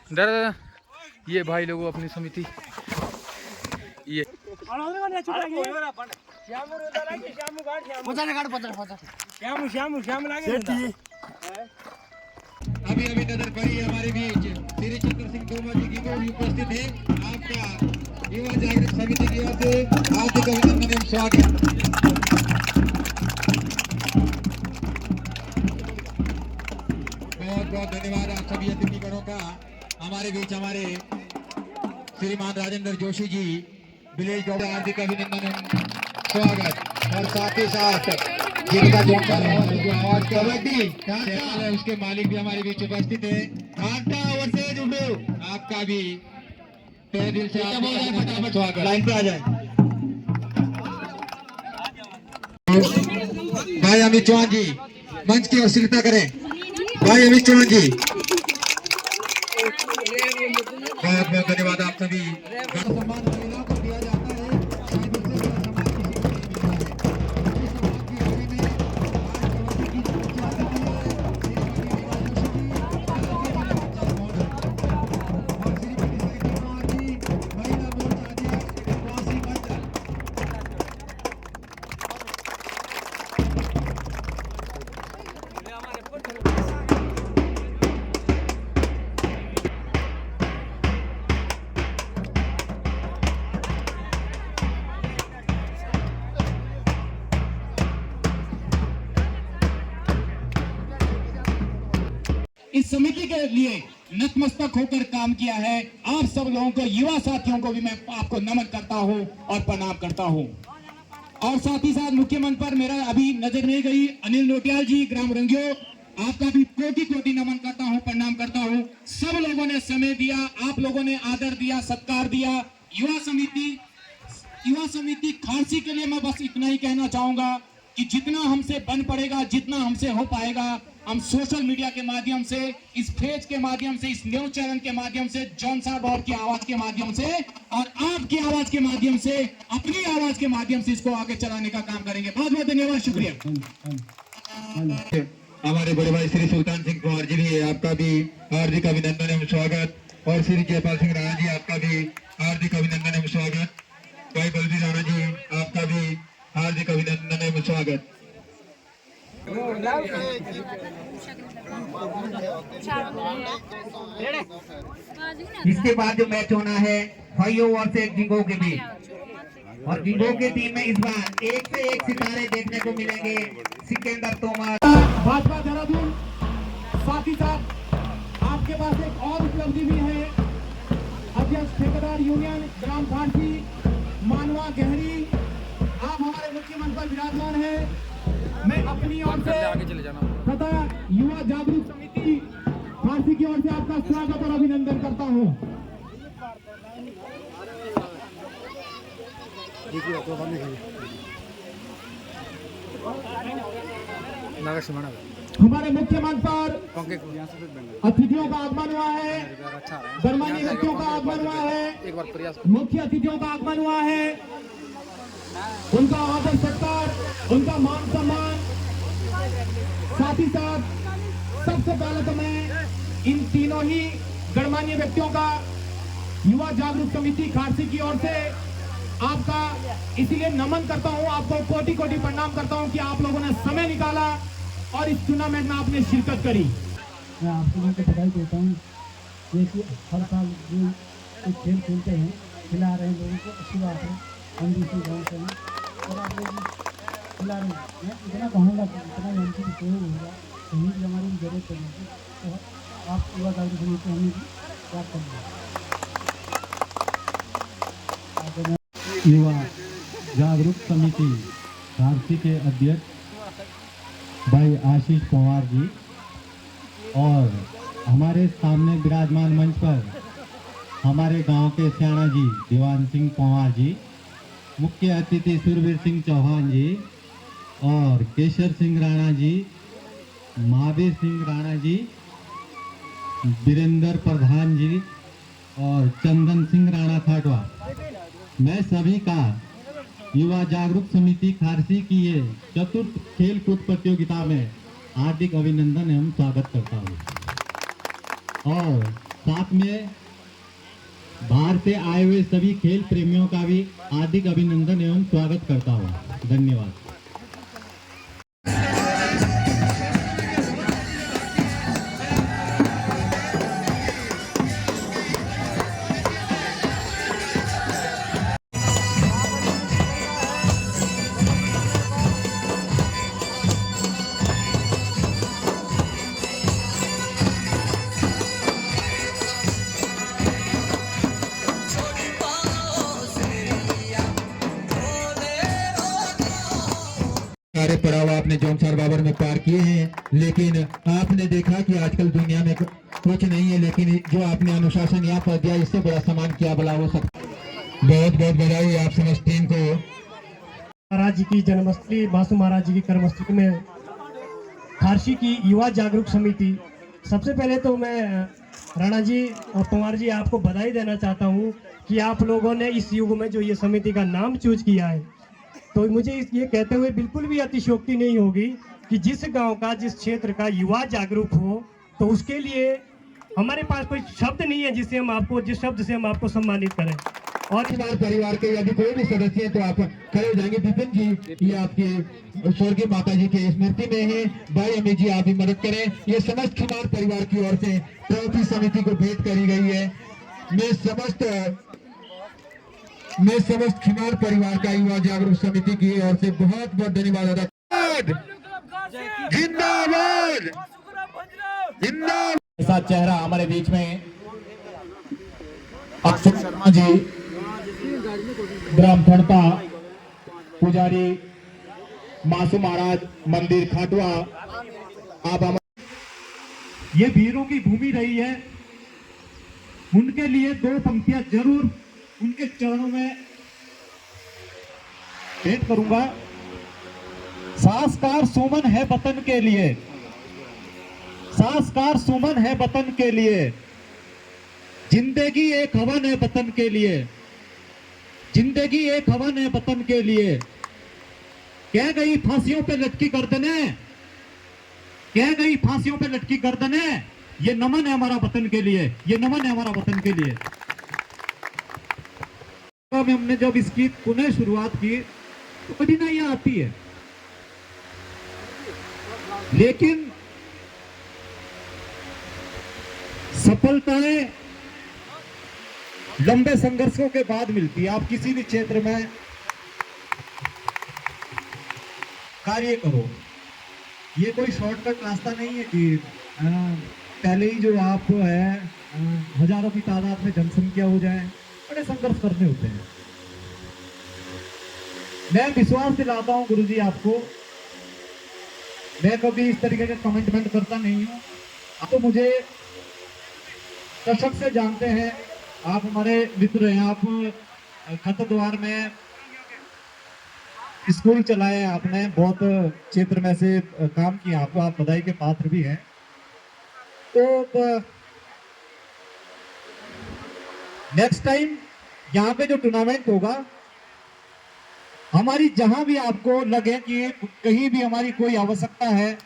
दादा ये भाई लोगों अपनी समिति ये अभी अभी नजर पड़ी है हमारे बीच श्री चंद्र सिंह तोमर जी की भी उपस्थित है। आपका युवा जागृत समिति की ओर से हार्दिक अभिनंदन एवं स्वागत। बहुत बहुत धन्यवाद आप सभी अतिथिगणों का। हमारे बीच हमारे श्रीमान राजेंद्र जोशी जी विलेज डॉक्टर हार्दिक अभिनंदन एवं स्वागत। और साथ ही साथ जिनका जो आवाज कबड्डी है उसके मालिक भी हमारे बीच उपस्थित है। आपका भी तहे दिल से फटाफट स्वागत। लाइन पे आ जाए भाई अमित चौहान जी मंच की ओर स्वीकृता करें। भाई अमित चौहान जी बहुत बहुत धन्यवाद आप सभी। सम्मान महिलाओं को दिया जाता है शायद उससे बड़ा सम्मान किसी को नहीं मिलता है। इस समिति के लिए नतमस्तक होकर काम किया है। आप सब लोगों को युवा साथियों को भी मैं आपको नमन करता हूं और प्रणाम करता हूं। और साथ ही साथ मुख्य मंच पर मेरा अभी नजर नहीं गई अनिल नोटियाल जी ग्राम रंगियो, आपका भी कोटि कोटि नमन करता हूं, प्रणाम करता हूं। सब लोगों ने समय दिया, आप लोगों ने आदर दिया, सत्कार दिया। युवा समिति खारसी के लिए मैं बस इतना ही कहना चाहूंगा कि जितना हमसे बन पड़ेगा, जितना हमसे हो पाएगा, हम सोशल मीडिया के माध्यम से, इस पेज के माध्यम से, इस न्यूज चैनल के माध्यम से, जॉन साहब और की आवाज के माध्यम से और आपकी आवाज के माध्यम से, अपनी आवाज के माध्यम से इसको आगे चलाने का काम करेंगे। बहुत बहुत धन्यवाद, शुक्रिया। हमारे बड़े भाई श्री सुल्तान सिंह कुमार जी भी आपका भी हार्दिक अभिनंदन एवं स्वागत। और श्री जयपाल सिंह राणा जी आपका भी हार्दिक अभिनंदन एवं स्वागत। भाई बलबीर राणा जी आपका भी हार्दिक अभिनंदन एवं स्वागत। इसके बाद जो मैच होना है भाइयों और से जिंगो के बीच, और जिंगो के टीम में इस बार एक से एक सितारे देखने को मिलेंगे। सिकंदर तोमर भाजपा देहरादून, साथ ही साथ आपके पास एक और उपलब्धि भी है। अध्यक्ष ठेकेदार यूनियन ग्राम फारसी मानवा गहरी, आप हमारे मुख्य मंच पर विराजमान है। मैं अपनी ओर से तथा युवा जागरूक समिति फारसी की ओर से आपका स्वागत और अभिनंदन करता हूं। हमारे मुख्य मंच पर अतिथियों का आगमन हुआ है, गणमान्य व्यक्तियों का आगमन हुआ है, मुख्य अतिथियों का आगमन हुआ है। उनका आदर सत्कार, उनका मान सम्मान, साथ ही साथ सबसे पहले तो मैं इन तीनों ही गणमान्य व्यक्तियों का युवा जागरूक समिति खारसी की ओर से आपका इसीलिए नमन करता हूं, आपको कोटि कोटि प्रणाम करता हूं कि आप लोगों ने समय निकाला और इस टूर्नामेंट में आपने शिरकत करी। मैं आप लोगों को बधाई देता हूँ। जैसे हर साल जो खेल खेलते हैं, खिला रहे हैं लोगों को, अच्छी बात है। हम भी इसी गाँव से हैं और आप लोग खिला रहे हैं। मैं इतना कहूँगा कि इतना एमसी की सहयोग होगा, कहीं भी हमारी जरूरत पड़ेगी तो आप युवा जागरूक समिति को हमें भी याद करेंगे। युवा जागरूक समिति खारसी के अध्यक्ष भाई आशीष पवार जी और हमारे सामने विराजमान मंच पर हमारे गांव के सियाणा जी दीवान सिंह पवार जी, मुख्य अतिथि सुरवीर सिंह चौहान जी और केशर सिंह राणा जी, महावीर सिंह राणा जी, वीरेंद्र प्रधान जी और चंदन सिंह राणा खाटवा, मैं सभी का युवा जागरूक समिति खारसी की ये चतुर्थ खेल कूद प्रतियोगिता में हार्दिक अभिनंदन एवं स्वागत करता हूँ। और साथ में बाहर से आए हुए सभी खेल प्रेमियों का भी हार्दिक अभिनंदन एवं स्वागत करता हूँ। धन्यवाद। सारे पड़ाव आपने जौनसार बाबर में पार किए हैं, लेकिन आपने देखा कि आजकल दुनिया में कुछ नहीं है, लेकिन जो आपने अनुशासन यहाँ पर दिया, इससे बड़ा सम्मान क्या भला हो सकता। बहुत बहुत बधाई आप समस्त टीम को। महाराज जी की जन्मस्थली मासूम महाराज जी की कर्मस्थली में खारसी की युवा जागरूक समिति, सबसे पहले तो मैं राणा जी और पवार जी आपको बधाई देना चाहता हूँ कि आप लोगों ने इस युग में जो ये समिति का नाम चूज किया है, तो मुझे ये कहते हुए बिल्कुल भी अतिशयोक्ति नहीं होगी कि जिस गांव का, जिस क्षेत्र का युवा जागरूक हो, तो उसके लिए हमारे पास कोई शब्द नहीं है जिससे हम आपको, जिस शब्द से हम आपको सम्मानित करें। और हमारे परिवार के यदि कोई भी सदस्य है तो आप खड़े हो जाएंगे। विपिन जी, ये आपके स्वर्गीय माता जी की स्मृति में है। भाई अमित जी, आप भी मदद करें। ये समस्त खिमार परिवार की ओर से ट्रॉफी समिति को भेंट करी गई है। मैं समस्त खिमार परिवार का युवा जागरूक समिति की ओर से बहुत बहुत धन्यवाद अदा। जिंदाबाद जिंदाबाद। ऐसा चेहरा हमारे बीच में अक्षय शर्मा जी, ग्राम ठंडपा, पुजारी मासूम महाराज मंदिर खाटुआ, आप हमारे ये वीरों की भूमि रही है। उनके लिए दो पंक्तियां जरूर उनके चरणों में भेंट करूंगा। संस्कार सुमन है वतन के लिए, संस्कार सुमन है वतन के लिए, जिंदगी एक हवन है वतन के लिए, जिंदगी एक हवन है वतन के लिए। कह गई फांसियों पे लटकी गर्दने, कह गई फांसियों पे लटकी गर्दने, ये नमन है हमारा वतन के लिए, ये नमन है हमारा वतन के लिए। हमने जब इसकी पुनः शुरुआत की तो कठिनाइयां आती है, लेकिन सफलताएं लंबे संघर्षों के बाद मिलती है। आप किसी भी क्षेत्र में कार्य करो, ये कोई शॉर्टकट रास्ता नहीं है कि पहले ही जो आप है हजारों की तादाद में जनसंख्या हो जाए। बड़े संघर्ष करने होते हैं। मैं विश्वास दिलाता हूं गुरुजी आपको, मैं कभी इस तरीके का कमिटमेंट करता नहीं हूं। आप तो मुझे दशक से जानते हैं, आप हमारे मित्र हैं। आप खतद्वार में स्कूल चलाए आपने, बहुत क्षेत्र में से काम किया, आपको आप बधाई के पात्र भी हैं। तो नेक्स्ट टाइम यहाँ पे जो टूर्नामेंट होगा, हमारी जहां भी आपको लगे कि कहीं भी हमारी कोई आवश्यकता है,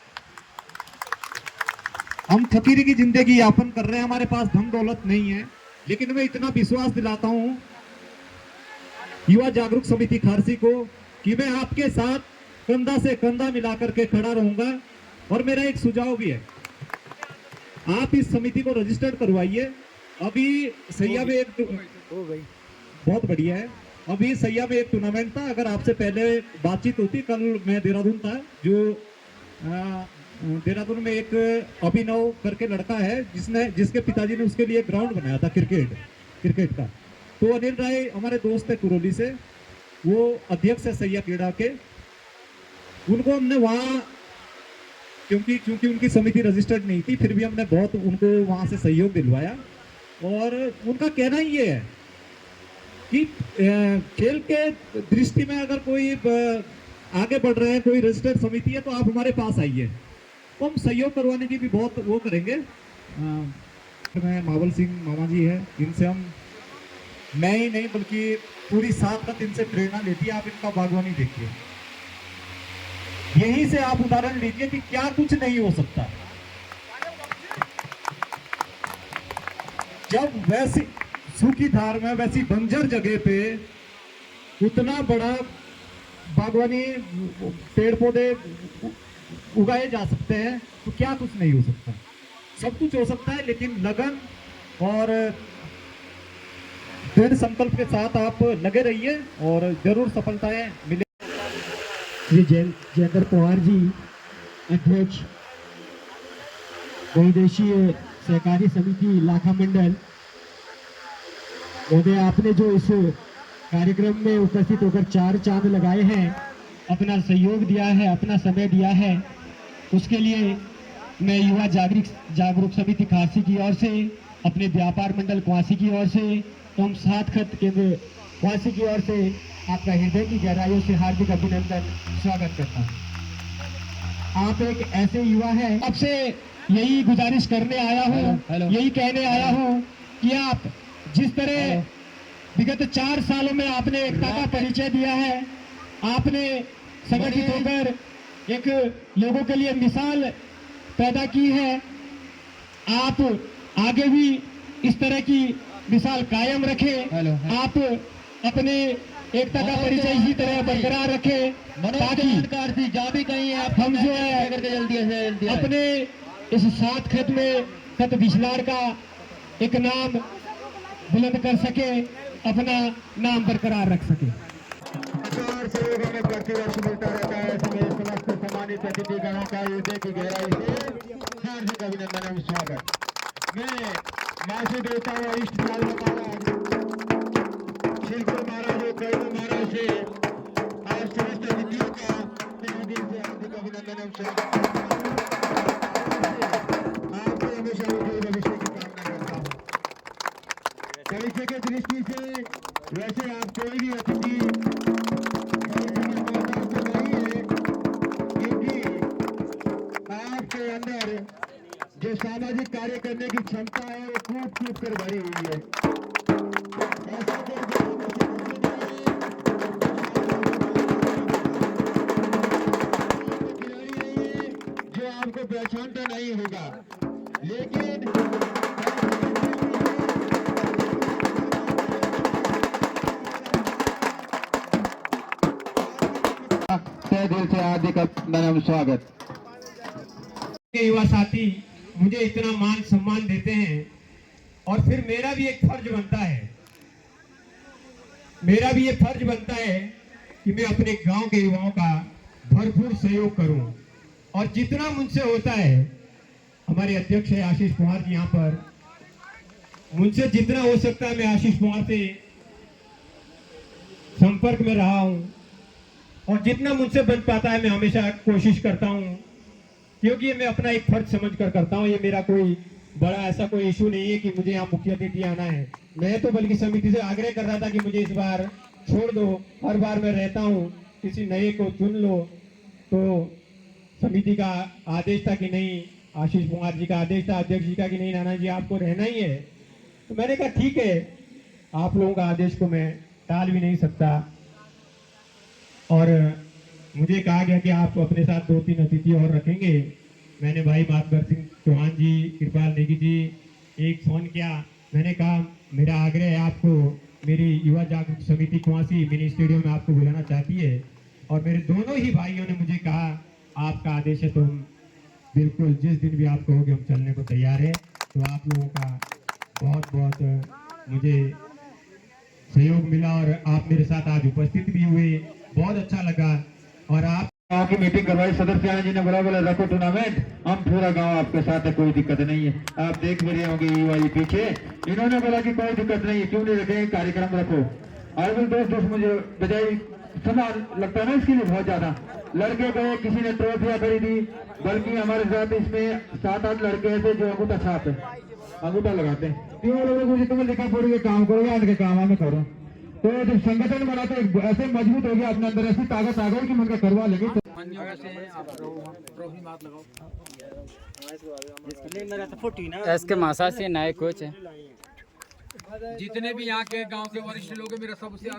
हम फकीरी की जिंदगी यापन कर रहे हैं, हमारे पास धन दौलत नहीं है, लेकिन मैं इतना विश्वास दिलाता हूं युवा जागरूक समिति खारसी को कि मैं आपके साथ कंधा से कंधा मिलाकर के खड़ा रहूंगा। और मेरा एक सुझाव भी है, आप इस समिति को रजिस्टर्ड करवाइए। अभी सैया में एक बहुत बढ़िया है, अभी सैया में एक टूर्नामेंट था। अगर आपसे पहले बातचीत होती, कल मैं देहरादून था, जो देहरादून में एक अभिनव करके लड़का है जिसके पिताजी ने उसके लिए ग्राउंड बनाया था क्रिकेट का। तो अनिल राय हमारे दोस्त है कुरोली से, वो अध्यक्ष है सैया क्रीड़ा के। उनको हमने वहाँ क्योंकि उनकी समिति रजिस्टर्ड नहीं थी, फिर भी हमने बहुत उनको वहाँ से सहयोग दिलवाया। और उनका कहना ये है कि खेल के दृष्टि में अगर कोई आगे बढ़ रहा है, कोई रजिस्टर्ड समिति है, तो आप हमारे पास आइए, तो हम सहयोग करवाने की भी बहुत वो करेंगे। मैं मावल सिंह मामा जी है, इनसे हम, मैं ही नहीं बल्कि पूरी साथ इनसे प्रेरणा लेती है। आप इनका बागवानी देखिए, यहीं से आप उदाहरण लीजिए कि क्या कुछ नहीं हो सकता। जब वैसी सूखी धार में वैसी बंजर जगह पे उतना बड़ा बागवानी पेड़ पौधे उगाए जा सकते हैं, तो क्या कुछ नहीं हो सकता। सब कुछ हो सकता है, लेकिन लगन और दृढ़ संकल्प के साथ आप लगे रहिए और जरूर सफलताएं मिले। श्री जयेंद्र पवार जी, अध्यक्ष बहुउद्देशीय सहकारी समिति लाखा मंडल महोदय, आपने जो इस कार्यक्रम में उपस्थित होकर 4 चांद लगाए हैं, अपना सहयोग दिया है, अपना समय दिया है, उसके लिए मैं युवा जागरूक समिति खारसी की ओर से, अपने व्यापार मंडल क्वासी की ओर से एवं सात खत केंद्र क्वासी की ओर से आपका हृदय की गहराइयों से हार्दिक अभिनंदन स्वागत करता हूँ। आप एक ऐसे युवा हैं, आपसे यही गुजारिश करने आया हूँ, यही कहने आया हूँ कि आप जिस तरह विगत 4 सालों में आपने एकता का परिचय दिया है, आपने संगठित होकर एक लोगों के लिए मिसाल पैदा की है, आप आगे भी इस तरह की मिसाल कायम रखें। आप अपने एकता का परिचय इसी तरह बरकरार रखें, ताकि जहाँ भी कहीं आप हम जो है अपने इस 7 खत में खत बिछलाड़ का एक नाम बुलंद कर सके, अपना नाम बरकरार रख सके। सहयोग हमें प्रतिवर्ष मिलता रहता है। समस्त सम्मानित अतिथिगणों का हृदय की गहराई से हार्दिक अभिनंदन एवं स्वागत। मैं मासी देवता व इष्ट देव महाराज शिल्पी महाराज और कैदू महाराज से आज समस्त अतिथियों का तहे दिल से हार्दिक अभिनंदन एवं स्वागत। आपके हमेशा उज्जवल भविष्य की कामना करता हूँ। भविष्य की दृष्टि से वैसे आप कोई भी अतिथि आपके अंदर जो सामाजिक कार्य करने की क्षमता है वो कूट कर भरी हुई है। ऐसा जो आपको पहचानता नहीं होगा, लेकिन तहे दिल से हार्दिक अभिनंदन स्वागत। युवा साथी मुझे इतना मान सम्मान देते हैं, और फिर मेरा भी एक फर्ज बनता है, मेरा भी ये फर्ज बनता है कि मैं अपने गांव के युवाओं का भरपूर सहयोग करूं, और जितना मुझसे होता है, हमारे अध्यक्ष है आशीष पवार जी यहाँ पर, मुझसे जितना हो सकता है मैं आशीष पवार से संपर्क में रहा हूं, और जितना मुझसे बन पाता है मैं हमेशा कोशिश करता हूं, क्योंकि ये मैं अपना एक फर्ज समझकर करता हूं। ये मेरा कोई बड़ा ऐसा कोई इशू नहीं है कि मुझे यहाँ मुख्य अतिथि आना है। मैं तो बल्कि समिति से आग्रह कर रहा था कि मुझे इस बार छोड़ दो, हर बार मैं रहता हूँ, किसी नए को चुन लो। तो समिति का आदेश था कि नहीं, आशीष कुमार जी का आदेश था, अध्यक्ष जी का कि नहीं नाना जी आपको रहना ही है। तो मैंने कहा ठीक है, आप लोगों का आदेश को मैं टाल भी नहीं सकता, और मुझे कहा गया कि आप अपने साथ 2-3 अतिथि और रखेंगे। मैंने भाई मातबर सिंह चौहान जी, कृपाल नेगी जी एक फोन किया। मैंने कहा मेरा आग्रह है, आपको मेरी युवा जागरूक समिति कुआसी मिनी स्टेडियम में आपको बुलाना चाहती है, और मेरे दोनों ही भाइयों ने मुझे कहा आपका आदेश है तो हम बिल्कुल जिस दिन भी आप कहोगे हम चलने को तैयार है। तो आप लोगों का बहुत बहुत मुझे सहयोग मिला, और आप मेरे साथ आज उपस्थित भी हुए, बहुत अच्छा लगा। और आप गाँव की मीटिंग करवाई, सदस्य जी ने बोला रखो टूर्नामेंट, हम पूरा गांव आपके साथ है, कोई दिक्कत नहीं है। आप देख भी रहे होंगे युवा ये पीछे, इन्होंने बोला कि कोई दिक्कत नहीं है, क्यों नहीं रखेंगे, कार्यक्रम रखो। और भी दोस्त मुझे बजाई समय लगता है ना इसके लिए बहुत ज्यादा। लड़के गए, किसी ने ट्रॉफियां खरीदी, बल्कि हमारे साथ इसमें 7-8 लड़के ऐसे जो अंगूठा छाप है, अंगूठा लगाते हैं। तीनों लोगों को तुम्हें लिखा पड़ेगा काम करो या उनके काम हमें करो। तो जब संगठन बना तो ऐसे मजबूत हो गया, अपने अंदर ऐसी ताकत आ गई कि उनका करवा लेंगे। इसके मासा से नए कोच है। जितने भी यहाँ के गांव के वरिष्ठ लोग हैं, मेरा सबसे